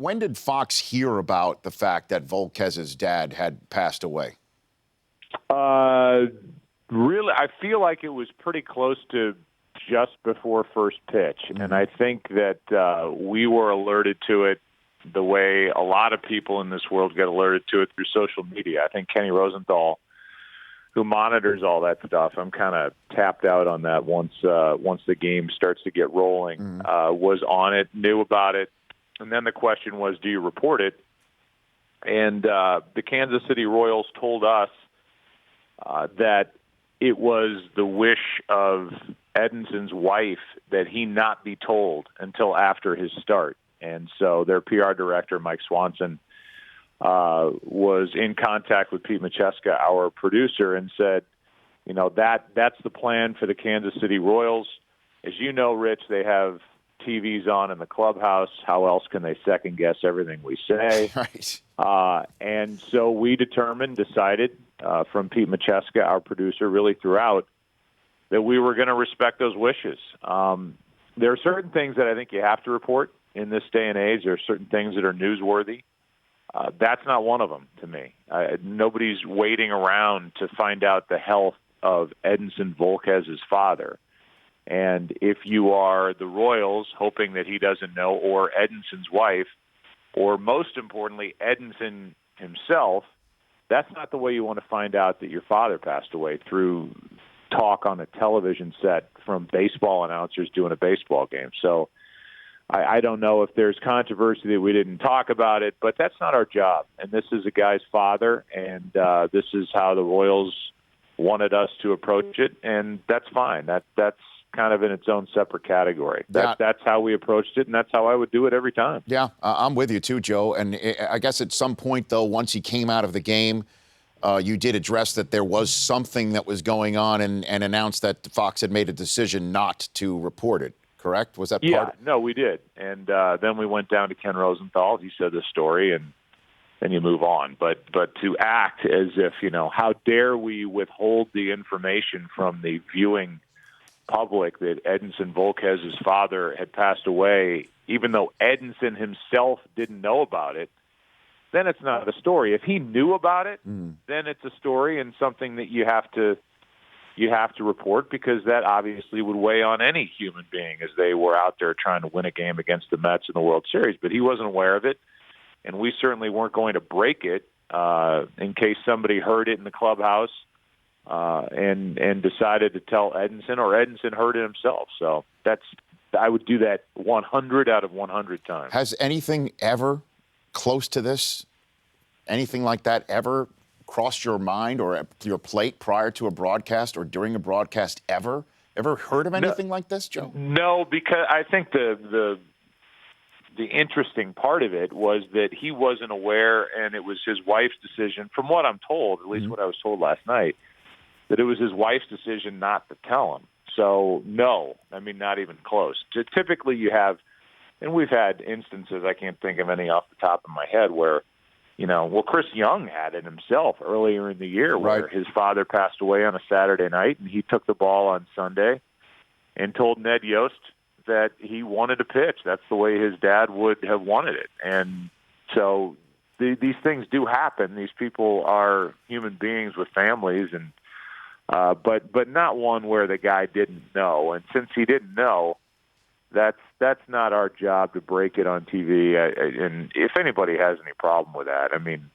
when did Fox hear about the fact that Volquez's dad had passed away? Really, I feel like it was pretty close to just before first pitch. Mm-hmm. And I think that we were alerted to it the way a lot of people in this world get alerted to it through social media. I think Kenny Rosenthal, who monitors all that stuff, I'm kind of tapped out on that once the game starts to get rolling, was on it, knew about it. And then the question was, do you report it? And the Kansas City Royals told us that it was the wish of Edinson's wife that he not be told until after his start. And so their PR director, Mike Swanson, was in contact with Pete Macheska, our producer, and said, you know, that's the plan for the Kansas City Royals. As you know, Rich, they have TVs on in the clubhouse. How else can they second guess everything we say? Right. And so we decided from Pete Macheska, our producer, really throughout, that we were going to respect those wishes. There are certain things that I think you have to report in this day and age. There are certain things that are newsworthy. That's not one of them to me. Nobody's waiting around to find out the health of Edinson Volquez's father. And if you are the Royals, hoping that he doesn't know, or Edinson's wife, or most importantly, Edinson himself, that's not the way you want to find out that your father passed away, through talk on a television set from baseball announcers doing a baseball game. So I don't know if there's controversy that we didn't talk about it, but that's not our job. And this is a guy's father, and this is how the Royals wanted us to approach it, and that's fine. That's kind of in its own separate category. That's how we approached it, and that's how I would do it every time. Yeah, I'm with you too, Joe. And I guess at some point, though, once he came out of the game, you did address that there was something that was going on, and announced that Fox had made a decision not to report it. Correct? Was that part? Yeah, no, we did. And then we went down to Ken Rosenthal. He said the story, and then you move on. But to act as if, you know, how dare we withhold the information from the viewing public that Edinson Volquez's father had passed away, even though Edinson himself didn't know about it, then it's not a story. If he knew about it, then it's a story and something that you have to report, because that obviously would weigh on any human being as they were out there trying to win a game against the Mets in the World Series. But he wasn't aware of it, and we certainly weren't going to break it in case somebody heard it in the clubhouse and decided to tell Edinson, or Edinson heard it himself. So I would do that 100 out of 100 times. Has anything ever close to this, anything like that ever crossed your mind or your plate prior to a broadcast or during a broadcast ever? Ever heard of anything like this, Joe? No, because I think the interesting part of it was that he wasn't aware, and it was his wife's decision, from what I'm told, at least what I was told last night, that it was his wife's decision not to tell him. So, no, I mean, not even close. Typically you have, and we've had instances, I can't think of any off the top of my head, where, you know, well, Chris Young had it himself earlier in the year, where his father passed away on a Saturday night, and he took the ball on Sunday and told Ned Yost that he wanted to pitch. That's the way his dad would have wanted it. And so these things do happen. These people are human beings with families, and but not one where the guy didn't know. And since he didn't know, that's not our job to break it on TV. And if anybody has any problem with that, I mean,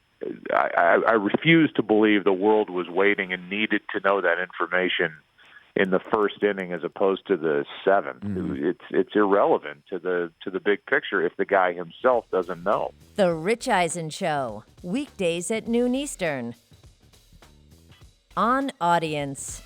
I refuse to believe the world was waiting and needed to know that information in the first inning as opposed to the seventh. It's irrelevant to the big picture if the guy himself doesn't know. The Rich Eisen Show, weekdays at noon Eastern on Audience.